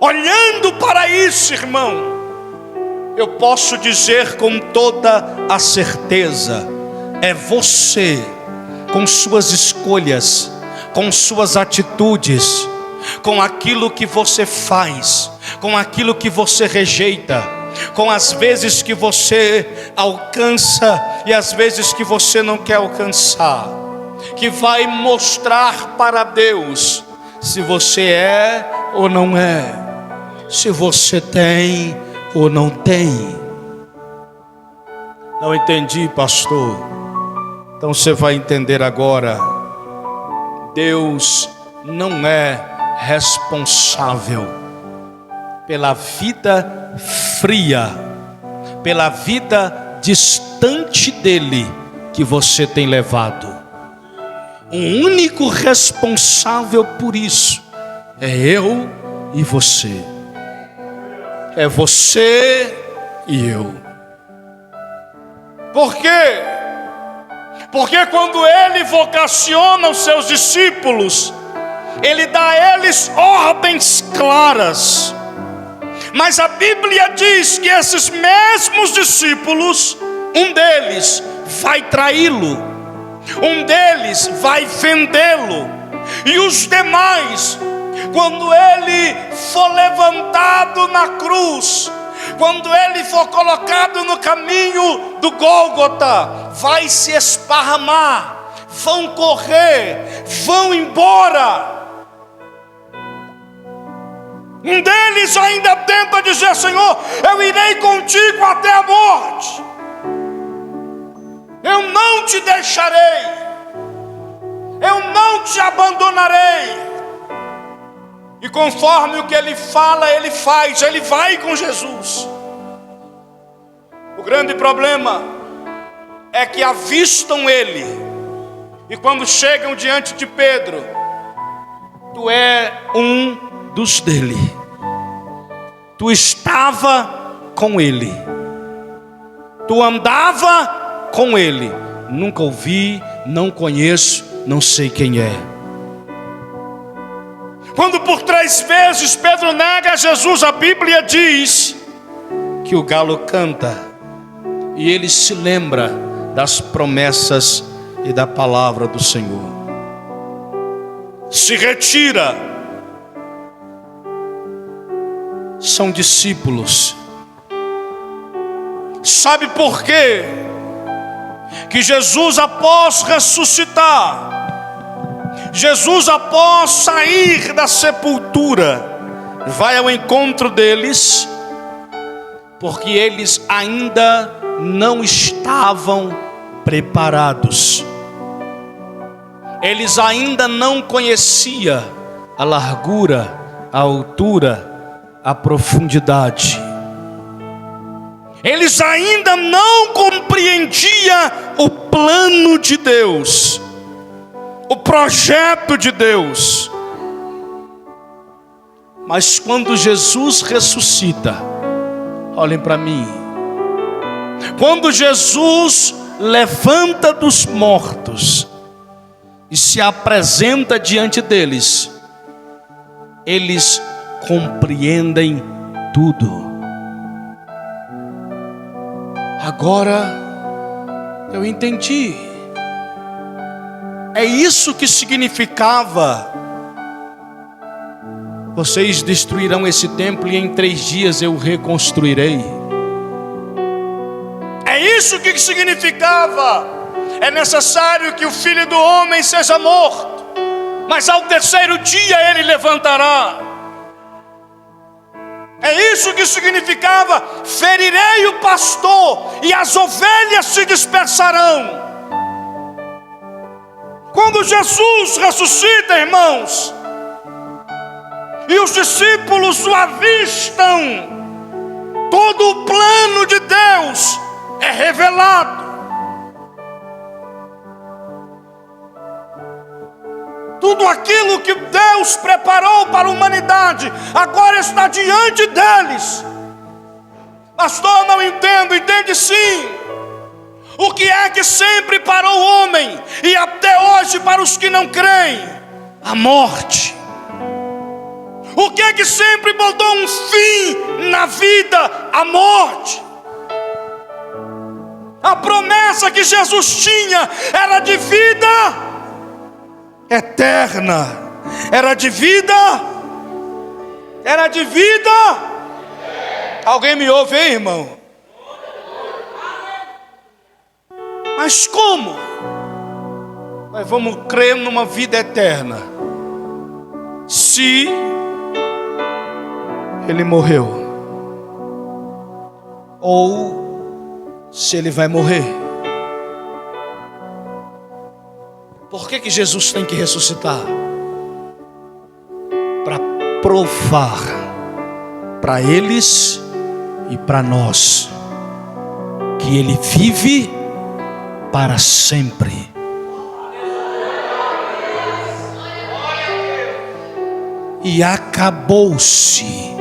Olhando para isso, irmão, eu posso dizer com toda a certeza: é você, com suas escolhas, com suas atitudes, com aquilo que você faz, com aquilo que você rejeita, com as vezes que você alcança e as vezes que você não quer alcançar, que vai mostrar para Deus se você é ou não é, se você tem ou não tem. Não entendi, pastor. Então você vai entender agora. Deus não é responsável pela vida fria, pela vida distante dele que você tem levado. O único responsável por isso é eu e você. É você e eu. Por quê? Porque quando ele vocaciona os seus discípulos, ele dá a eles ordens claras. Mas a Bíblia diz que esses mesmos discípulos, um deles vai traí-lo, um deles vai vendê-lo, e os demais, quando ele for levantado na cruz, quando ele for colocado no caminho do Gólgota, vai se esparramar, vão correr, vão embora. Um deles ainda tenta dizer: Senhor, eu irei contigo até a morte, eu não te deixarei, eu não te abandonarei. E conforme o que ele fala, ele faz, ele vai com Jesus. O grande problema é que avistam ele, e quando chegam diante de Pedro: tu é um dos dele, tu estava com ele, tu andava com ele. Nunca ouvi, não conheço, não sei quem é. Quando por 3 vezes Pedro nega a Jesus, a Bíblia diz que o galo canta, e ele se lembra das promessas e da palavra do Senhor. Se retira. São discípulos. Sabe por quê? Que Jesus, após ressuscitar, Jesus, após sair da sepultura, vai ao encontro deles, porque eles ainda não estavam preparados. Eles ainda não conheciam a largura, a altura, a profundidade. Eles ainda não compreendiam o plano de Deus, o projeto de Deus. Mas quando Jesus ressuscita, olhem para mim, quando Jesus levanta dos mortos e se apresenta diante deles, eles compreendem tudo. Agora eu entendi. É isso que significava: vocês destruirão esse templo e em 3 dias eu reconstruirei. É isso que significava: é necessário que o Filho do Homem seja morto, mas ao 3º dia ele levantará. É isso que significava: ferirei o pastor e as ovelhas se dispersarão. Quando Jesus ressuscita, irmãos, e os discípulos o avistam, todo o plano de Deus é revelado. Tudo aquilo que Deus preparou para a humanidade agora está diante deles. Pastor, não entendo. Entende sim. O que é que sempre para o homem e até hoje para os que não creem? A morte. O que é que sempre botou um fim na vida? A morte. A promessa que Jesus tinha era de vida eterna. Era de vida. Era de vida. Alguém me ouve aí, irmão? Mas como? Nós vamos crer numa vida eterna se ele morreu, ou se ele vai morrer? Por que Jesus tem que ressuscitar? Para provar para eles e para nós que ele vive para sempre. E acabou-se.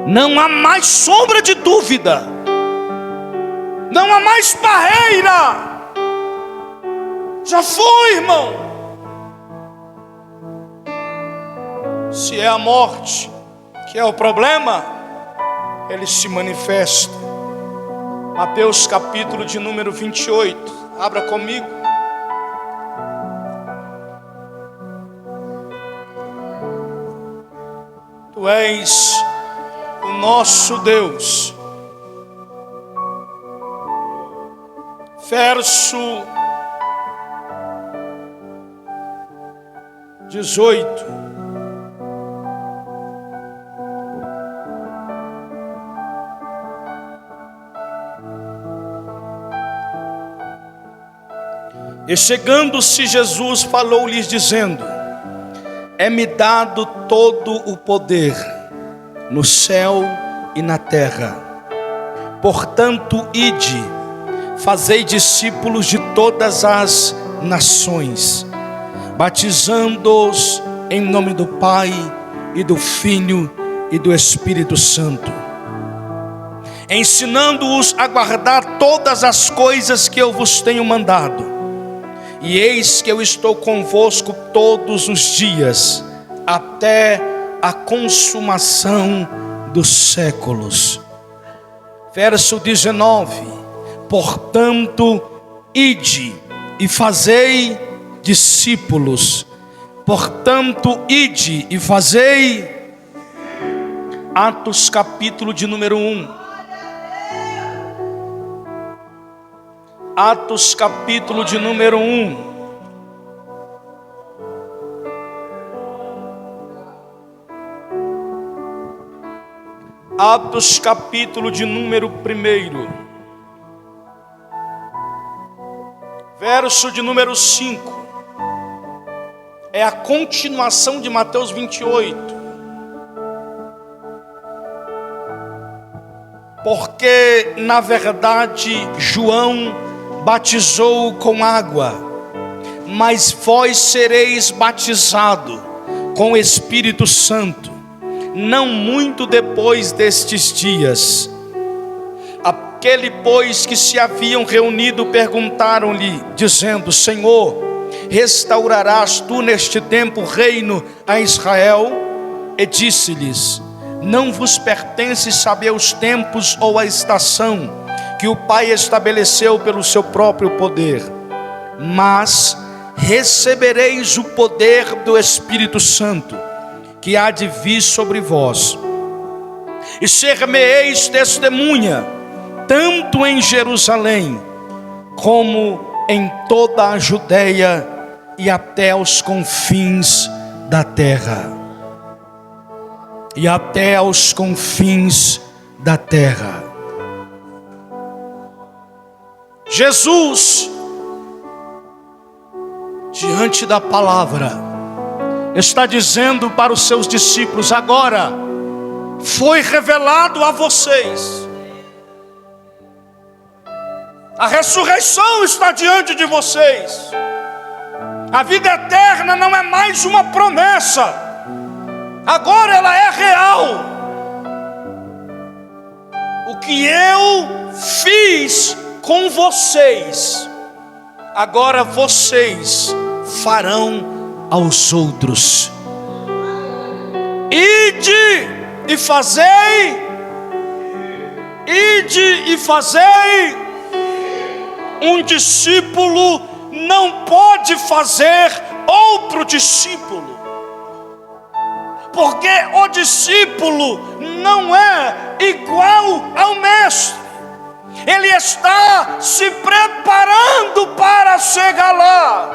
Não há mais sombra de dúvida. Não há mais barreira. Já foi, irmão. Se é a morte que é o problema, ele se manifesta. Mateus capítulo de número 28. Abra comigo. Tu és o nosso Deus. Verso 18. E chegando-se Jesus, falou-lhes dizendo: é-me dado todo o poder no céu e na terra. Portanto, ide, fazei discípulos de todas as nações, batizando-os em nome do Pai e do Filho e do Espírito Santo, ensinando-os a guardar todas as coisas que eu vos tenho mandado. E eis que eu estou convosco todos os dias, até a consumação dos séculos. Verso 19. Portanto, ide e fazei discípulos. Portanto, ide e fazei. Atos capítulo de número 1. Atos capítulo de número 1. Atos capítulo de número 1. Verso de número 5. É a continuação de Mateus 28. Porque na verdade João batizou com água, mas vós sereis batizado com o Espírito Santo, não muito depois destes dias. Aquele, pois, que se haviam reunido, perguntaram-lhe, dizendo: Senhor, restaurarás tu neste tempo o reino a Israel? E disse-lhes: não vos pertence saber os tempos ou a estação que o Pai estabeleceu pelo seu próprio poder, mas recebereis o poder do Espírito Santo, que há de vir sobre vós, e ser-me-eis testemunha, tanto em Jerusalém, como em toda a Judeia e até aos confins da terra. E até aos confins da terra. Jesus, diante da palavra, está dizendo para os seus discípulos: agora foi revelado a vocês, a ressurreição está diante de vocês, a vida eterna não é mais uma promessa, agora ela é real. O que eu fiz com vocês, agora vocês farão aos outros. ide e fazei. Ide e fazei. Um discípulo não pode fazer outro discípulo, porque o discípulo não é igual ao mestre. Ele está se preparando para chegar lá.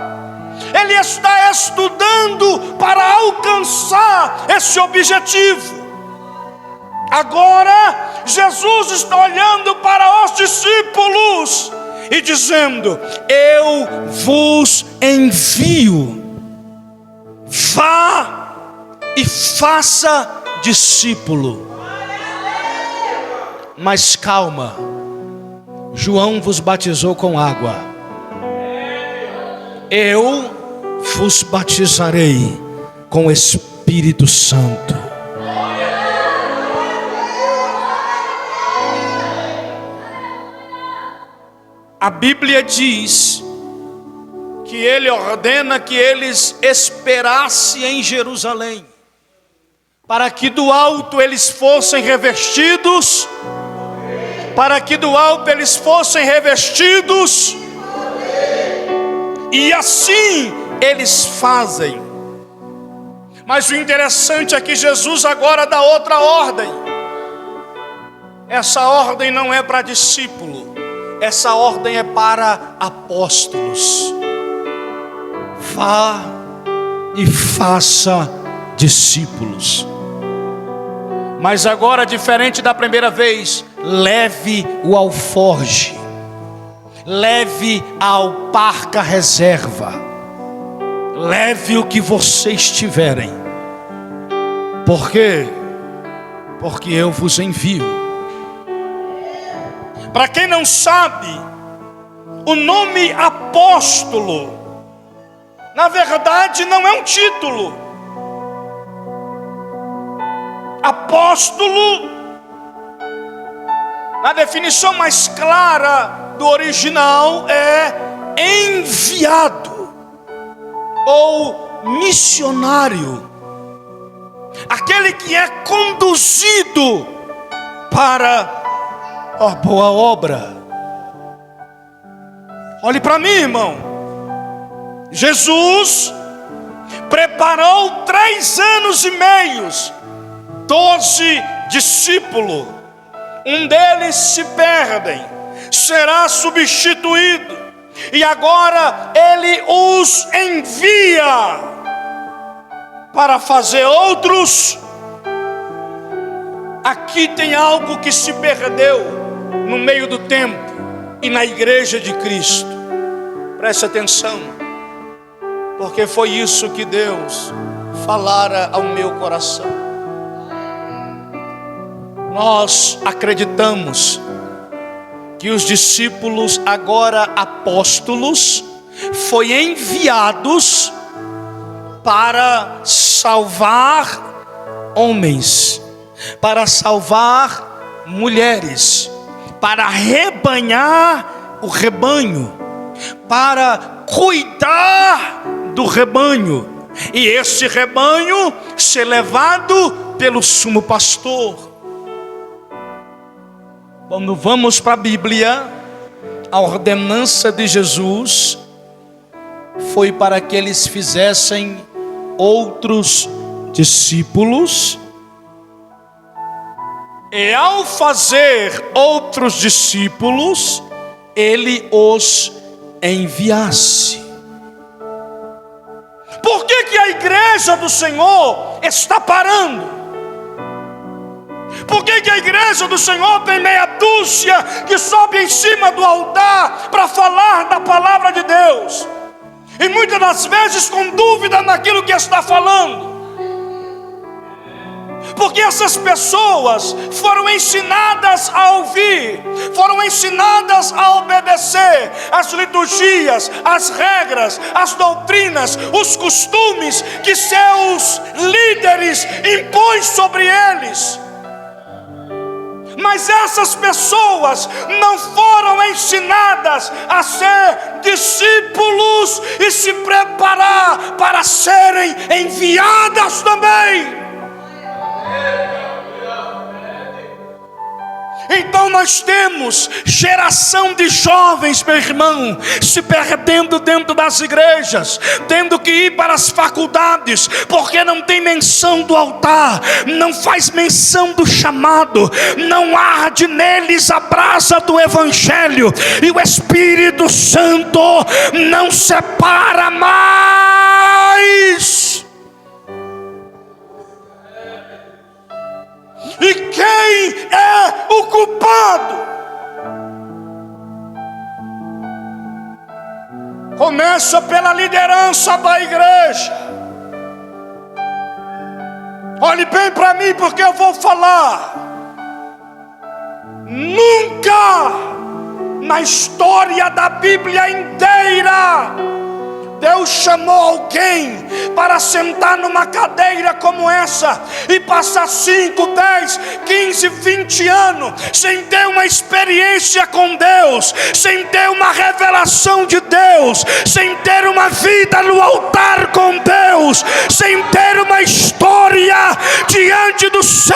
Ele está estudando para alcançar esse objetivo. Agora, Jesus está olhando para os discípulos e dizendo: eu vos envio, vá e faça discípulo. Mas calma, João vos batizou com água, eu vos batizarei com o Espírito Santo. A Bíblia diz que ele ordena que eles esperassem em Jerusalém, para que do alto eles fossem revestidos, e assim eles fazem. Mas o interessante é que Jesus agora dá outra ordem. Essa ordem não é para discípulo, essa ordem é para apóstolos. Vá e faça discípulos. Mas agora, diferente da primeira vez, leve o alforje, leve a alparca reserva, leve o que vocês tiverem. Por quê? Porque eu vos envio. Para quem não sabe, o nome apóstolo, na verdade, não é um título. Apóstolo, na definição mais clara do original, é enviado ou missionário, aquele que é conduzido para a boa obra. Olhe para mim, irmão. Jesus preparou 3 anos e meio, 12 discípulos. Um deles se perdem, será substituído, e agora ele os envia para fazer outros. Aqui tem algo que se perdeu no meio do tempo e na igreja de Cristo. Preste atenção, porque foi isso que Deus falara ao meu coração. Nós acreditamos que os discípulos, agora apóstolos, foram enviados para salvar homens, para salvar mulheres, para rebanhar o rebanho, para cuidar do rebanho, e esse rebanho ser levado pelo sumo pastor. Quando vamos para a Bíblia, a ordenança de Jesus foi para que eles fizessem outros discípulos, e ao fazer outros discípulos, ele os enviasse. Por que a igreja do Senhor está parando? Por que a igreja do Senhor tem meia dúzia que sobe em cima do altar para falar da palavra de Deus, e muitas das vezes com dúvida naquilo que está falando? Porque essas pessoas foram ensinadas a ouvir, foram ensinadas a obedecer as liturgias, as regras, as doutrinas, os costumes que seus líderes impõem sobre eles. Mas essas pessoas não foram ensinadas a ser discípulos e se preparar para serem enviadas também. Então nós temos geração de jovens, meu irmão, se perdendo dentro das igrejas, tendo que ir para as faculdades, porque não tem menção do altar, não faz menção do chamado, não arde neles a brasa do evangelho, e o Espírito Santo não separa mais. E quem é o culpado? Começa pela liderança da igreja. Olhe bem para mim, porque eu vou falar. Nunca na história da Bíblia inteira Deus chamou alguém para sentar numa cadeira como essa e passar 5, 10, 15, 20 anos sem ter uma experiência com Deus, sem ter uma revelação de Deus, sem ter uma vida no altar com Deus, sem ter uma história diante do céu.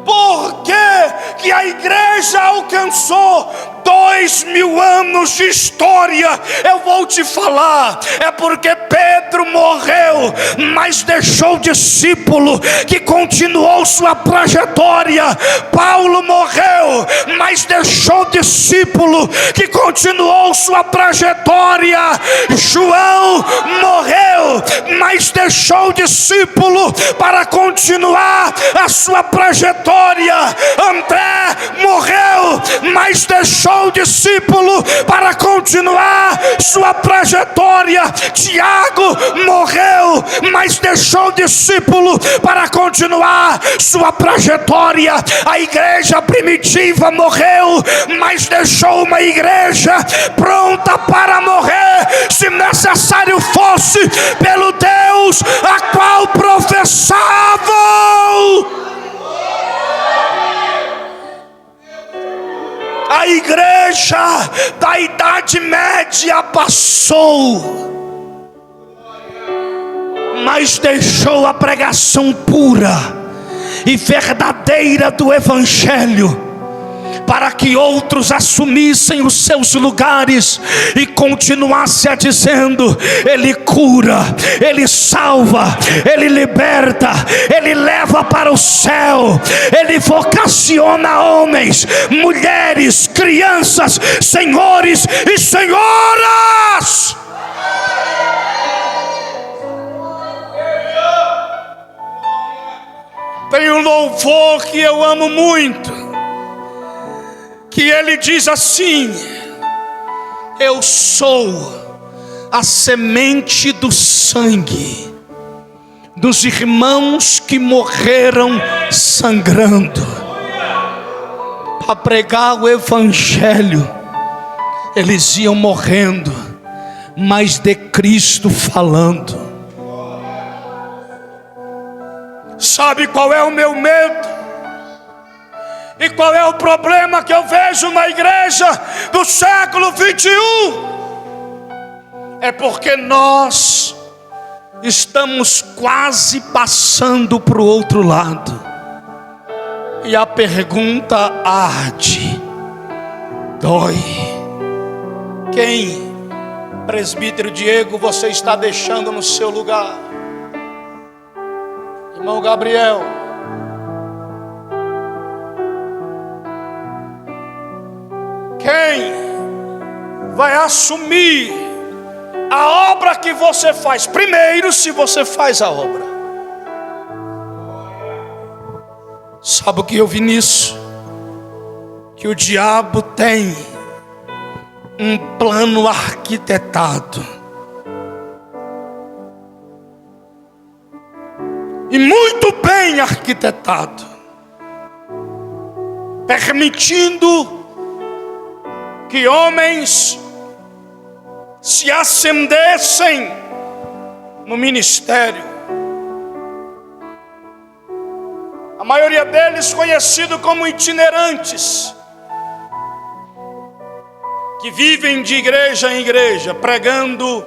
Por que a igreja alcançou 2000 anos de história? Eu vou te falar. É porque Pedro morreu, mas deixou discípulo que continuou sua trajetória. Paulo morreu, mas deixou discípulo que continuou sua trajetória. João morreu, mas deixou discípulo para continuar a sua trajetória. André morreu, mas deixou discípulo para continuar sua trajetória. Tiago morreu, mas deixou discípulo para continuar sua trajetória. A igreja primitiva morreu, mas deixou uma igreja pronta para morrer, se necessário fosse, pelo Deus a qual professavam. A igreja da Idade Média passou, mas deixou a pregação pura e verdadeira do Evangelho, para que outros assumissem os seus lugares e continuassem a dizendo: Ele cura, Ele salva, Ele liberta, Ele leva para o céu, Ele vocaciona homens, mulheres, crianças, senhores e senhoras. Tem um louvor que eu amo muito, que ele diz assim: eu sou a semente do sangue dos irmãos que morreram sangrando para pregar o evangelho. Eles iam morrendo, mas de Cristo falando. Sabe qual é o meu medo? E qual é o problema que eu vejo na igreja do século 21? É porque nós estamos quase passando para o outro lado. E a pergunta arde, dói. Quem, presbítero Diego, você está deixando no seu lugar? Irmão Gabriel, quem vai assumir a obra que você faz? Primeiro, se você faz a obra. Sabe o que eu vi nisso? Que o diabo tem um plano arquitetado, e muito bem arquitetado, permitindo que homens se acendessem no ministério. A maioria deles conhecidos como itinerantes, que vivem de igreja em igreja, pregando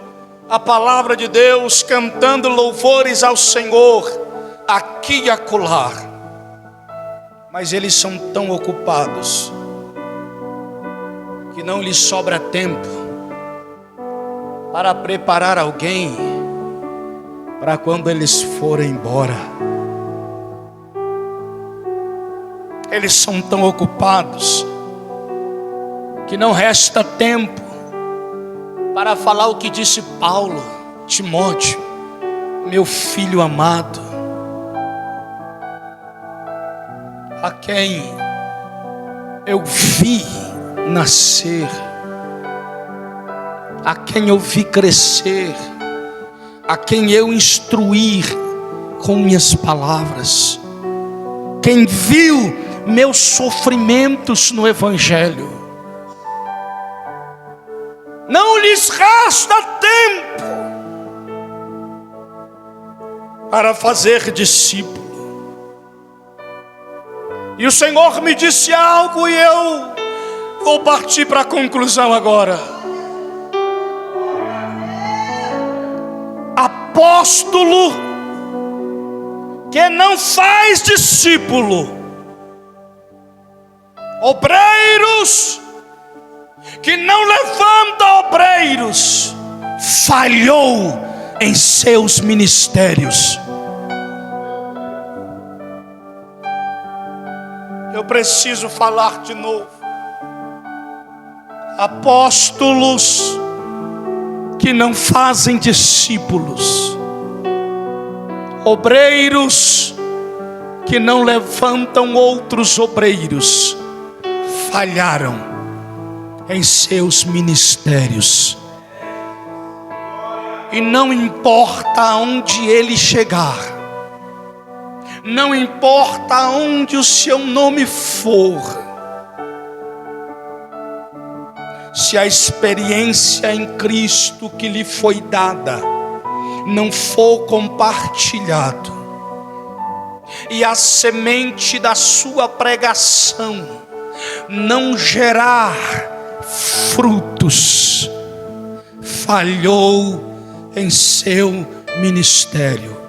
a palavra de Deus, cantando louvores ao Senhor, aqui e acolá. Mas eles são tão ocupados que não lhes sobra tempo para preparar alguém para quando eles forem embora. Eles são tão ocupados que não resta tempo para falar o que disse Paulo: Timóteo, meu filho amado, a quem eu vi nascer, a quem eu vi crescer, a quem eu instruir com minhas palavras, quem viu meus sofrimentos no Evangelho. Não lhes resta tempo para fazer discípulo. E o Senhor me disse algo e eu vou partir para a conclusão agora. Apóstolo que não faz discípulo, obreiros que não levanta obreiros, falhou em seus ministérios. Eu preciso falar de novo. Apóstolos que não fazem discípulos, obreiros que não levantam outros obreiros, falharam em seus ministérios. E não importa aonde ele chegar, não importa aonde o seu nome for, se a experiência em Cristo que lhe foi dada não for compartilhado, e a semente da sua pregação não gerar frutos, falhou em seu ministério.